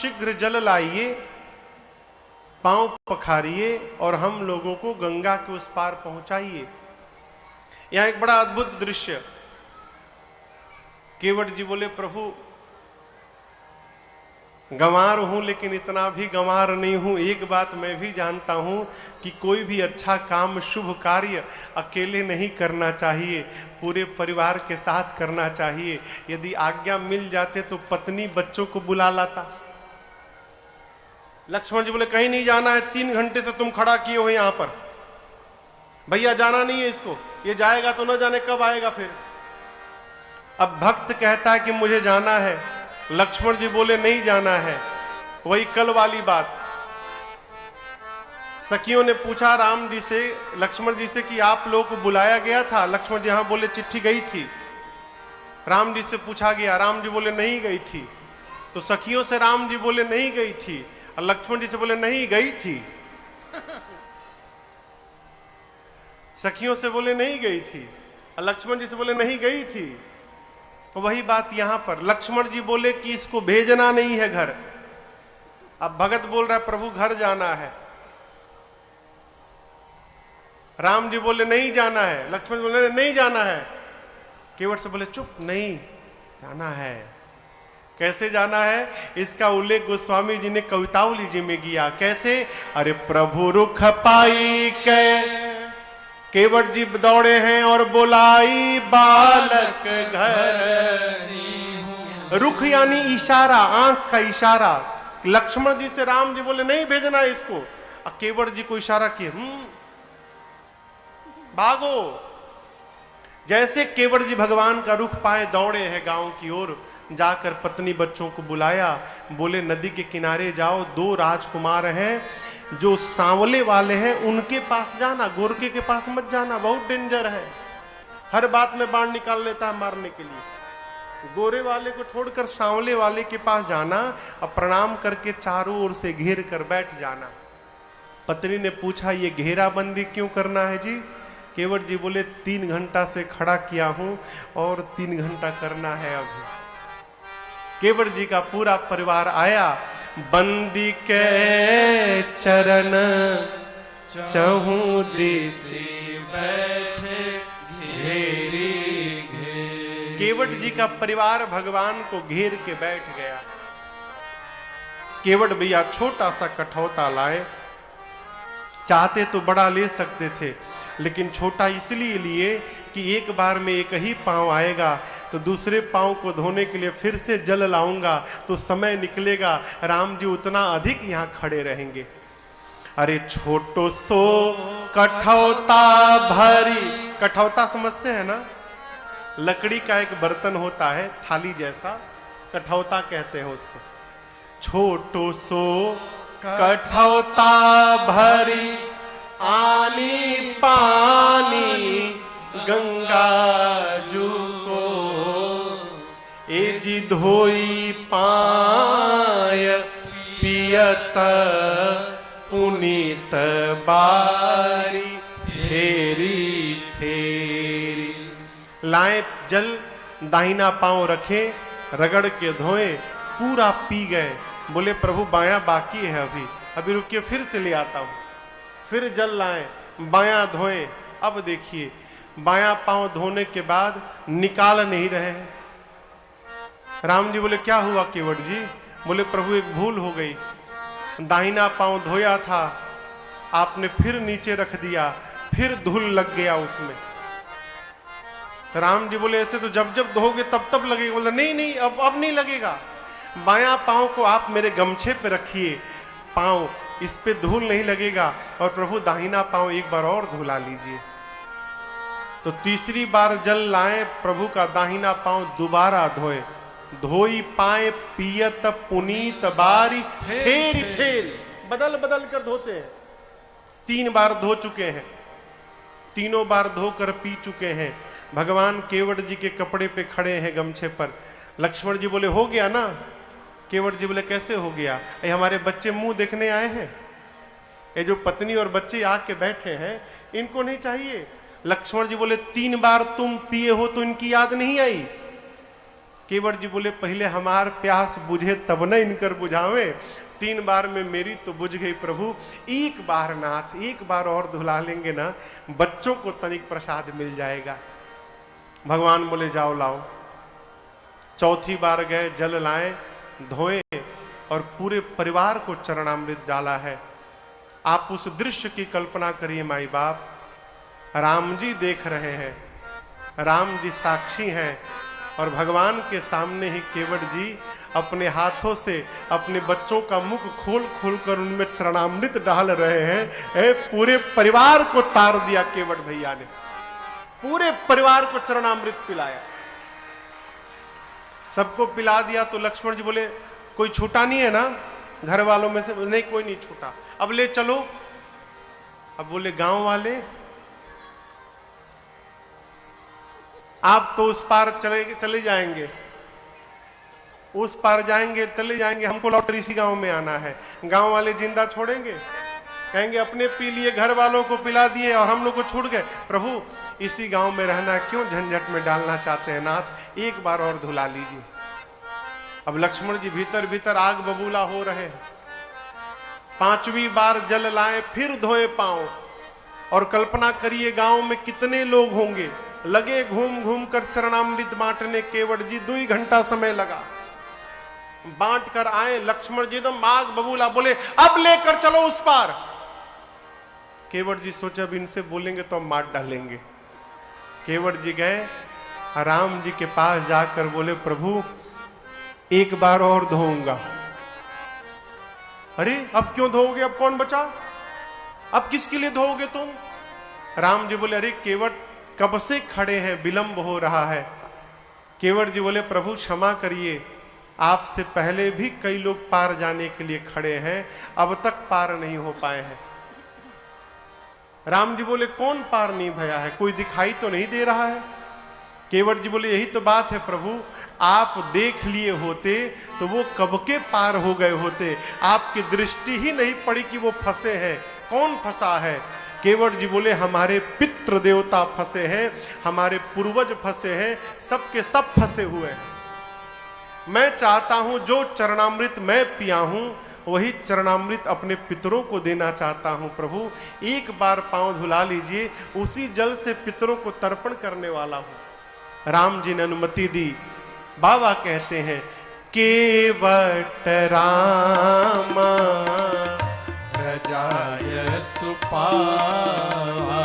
शीघ्र जल लाइए, पांव पखारिए और हम लोगों को गंगा के उस पार पहुंचाइए। यहां एक बड़ा अद्भुत दृश्य। केवट जी बोले, प्रभु गंवार हूं लेकिन इतना भी गंवार नहीं हूं। एक बात मैं भी जानता हूं कि कोई भी अच्छा काम, शुभ कार्य अकेले नहीं करना चाहिए, पूरे परिवार के साथ करना चाहिए। यदि आज्ञा मिल जाते तो पत्नी बच्चों को बुला लाता। लक्ष्मण जी बोले, कहीं नहीं जाना है, 3 घंटे से तुम खड़ा किए हो यहां पर, भैया जाना नहीं है इसको, ये जाएगा तो न जाने कब आएगा फिर। अब भक्त कहता है कि मुझे जाना है, लक्ष्मण जी बोले नहीं जाना है। वही कल वाली बात, सखियों ने पूछा राम जी से, लक्ष्मण जी से कि आप लोगों को बुलाया गया था? लक्ष्मण जी हाँ बोले, चिट्ठी गई थी। राम जी से पूछा गया, राम जी बोले नहीं गई थी। तो सखियों से राम जी बोले नहीं गई थी, और लक्ष्मण जी से बोले नहीं गई थी। सखियों से बोले नहीं गई थी, और लक्ष्मण जी से बोले नहीं गई थी। तो वही बात यहां पर, लक्ष्मण जी बोले कि इसको भेजना नहीं है घर। अब भगत बोल रहा है प्रभु घर जाना है। राम जी बोले नहीं जाना है, लक्ष्मण बोले नहीं जाना है। केवट से बोले चुप, नहीं जाना है। कैसे जाना है इसका उल्लेख गोस्वामी जी ने कवितावली जी में किया। कैसे? अरे प्रभु रुख पाई के केवट जी दौड़े हैं और बोलाई बालक घर। रुख यानी इशारा, आंख का इशारा। लक्ष्मण जी से राम जी बोले नहीं भेजना इसको, और केवट जी को इशारा किए भागो। जैसे केवट जी भगवान का रुख पाए दौड़े हैं गांव की ओर, जाकर पत्नी बच्चों को बुलाया, बोले नदी के किनारे जाओ, 2 राजकुमार हैं जो सांवले वाले हैं, उनके पास जाना, गोरके के पास मत जाना, बहुत डेंजर है, हर बात में बाण निकाल लेता है मारने के लिए। गोरे वाले को छोड़कर सांवले वाले के पास जाना, और प्रणाम करके चारों ओर से घेर कर बैठ जाना। पत्नी ने पूछा ये घेराबंदी क्यों करना है जी? केवट जी बोले 3 घंटा से खड़ा किया हूं और 3 घंटा करना है अभी। केवट जी का पूरा परिवार आया, बंदी के चरण चहु दिशि बैठे घेरी घेरी। केवट जी का परिवार भगवान को घेर के बैठ गया। केवट भैया छोटा सा कठौता लाए, चाहते तो बड़ा ले सकते थे, लेकिन छोटा इसलिए लिए कि एक बार में एक ही पांव आएगा, तो दूसरे पांव को धोने के लिए फिर से जल लाऊंगा तो समय निकलेगा, राम जी उतना अधिक यहां खड़े रहेंगे। अरे छोटो सो कठौता भरी, कठौता समझते हैं ना, लकड़ी का एक बर्तन होता है थाली जैसा, कठौता कहते हैं उसको। छोटो सो कठौता भरी आनी पानी गंगा जू को, ए जी धोई पाय पियत पुनीत बारी फेरी फेरी। लाए जल, दाहिना पांव रखे, रगड़ के धोए, पूरा पी गए। बोले प्रभु बायां बाकी है, अभी रुकिए फिर से ले आता हूं। फिर जल लाए, बायां धोए। अब देखिए बायां पांव धोने के बाद निकाल नहीं रहे हैं। राम जी बोले क्या हुआ केवट जी? बोले प्रभु एक भूल हो गई, दाहिना पांव धोया था, आपने फिर नीचे रख दिया, फिर धूल लग गया उसमें। तो राम जी बोले ऐसे तो जब जब धोगे तब तब लगेगा। बोले नहीं नहीं अब नहीं लगेगा, बायां पांव को आप मेरे गमछे पे रखिए, पांव इस पे धूल नहीं लगेगा, और प्रभु दाहिना पांव एक बार और धुला लीजिए। तो तीसरी बार जल लाए, प्रभु का दाहिना पांव दोबारा धोए, धोई पाए पियत पुनीत बारी फेरी फेरी, बदल बदल कर धोते हैं। 3 बार धो चुके हैं, तीनों बार धोकर पी चुके हैं। भगवान केवट जी के कपड़े पे खड़े हैं गमछे पर। लक्ष्मण जी बोले हो गया ना? केवट जी बोले कैसे हो गया? ये हमारे बच्चे मुंह देखने आए हैं, ये जो पत्नी और बच्चे आके बैठे हैं इनको नहीं चाहिए। लक्ष्मण जी बोले 3 बार तुम पिए हो तो इनकी याद नहीं आई? केवट जी बोले पहले हमार प्यास बुझे तब न इनकर बुझावे, 3 बार में मेरी तो बुझ गई प्रभु, एक बार नाथ, एक बार और धुला लेंगे ना, बच्चों को तनिक प्रसाद मिल जाएगा। भगवान बोले जाओ लाओ। चौथी बार गए, जल लाए, धोए और पूरे परिवार को चरणामृत डाला है। आप उस दृश्य की कल्पना करिए माई बाप, राम जी देख रहे हैं, राम जी साक्षी हैं और भगवान के सामने ही केवट जी अपने हाथों से अपने बच्चों का मुख खोल खोल कर उनमें चरणामृत डाल रहे हैं। पूरे परिवार को तार दिया केवट भैया ने, पूरे परिवार को चरणामृत पिलाया, सबको पिला दिया। तो लक्ष्मण जी बोले कोई छूटा नहीं है ना घर वालों में से? नहीं, कोई नहीं छूटा। अब ले चलो। अब बोले गांव वाले आप तो उस पार चले जाएंगे, उस पार जाएंगे, चले जाएंगे, हमको लौट इसी गांव में आना है। गांव वाले जिंदा छोड़ेंगे? कहेंगे अपने पी लिए, घर वालों को पिला दिए और हम लोग को छूट गए। प्रभु इसी गांव में रहना क्यों झंझट में डालना चाहते हैं नाथ, एक बार और धुला लीजिए। अब लक्ष्मण जी भीतर भीतर आग बबूला हो रहे हैं। 5वीं बार जल लाए, फिर धोए पांव, और कल्पना करिए गांव में कितने लोग होंगे। लगे घूम घूम कर चरणामृत बांटने, केवट जी 2 घंटा समय लगा, बांट कर आए। लक्ष्मण जी एकदम आग बबूला, बोले अब लेकर चलो उस पार। केवट जी सोचे अब इनसे बोलेंगे तो हम मार डालेंगे। केवट जी गए, राम जी के पास जाकर बोले प्रभु एक बार और धोऊंगा। अरे अब क्यों धोओगे, अब कौन बचा, अब किसके लिए धोओगे तुम? राम जी बोले अरे केवट कब से खड़े हैं, विलंब हो रहा है। केवट जी बोले प्रभु क्षमा करिए, आपसे पहले भी कई लोग पार जाने के लिए खड़े हैं, अब तक पार नहीं हो पाए हैं। राम जी बोले कौन पार नहीं भया है, कोई दिखाई तो नहीं दे रहा है। केवट जी बोले यही तो बात है प्रभु, आप देख लिए होते तो वो कब के पार हो गए होते, आपकी दृष्टि ही नहीं पड़ी कि वो फंसे हैं। कौन फंसा है? केवट जी बोले हमारे पितृ देवता फंसे हैं, हमारे पूर्वज फंसे हैं, सबके सब फंसे हुए हैं। मैं चाहता हूं जो चरणामृत मैं पिया हूं वही चरणामृत अपने पितरों को देना चाहता हूं। प्रभु एक बार पांव धुला लीजिए, उसी जल से पितरों को तर्पण करने वाला हूं। राम जी ने अनुमति दी। बाबा कहते हैं केवट रामा प्रजाय सुपावा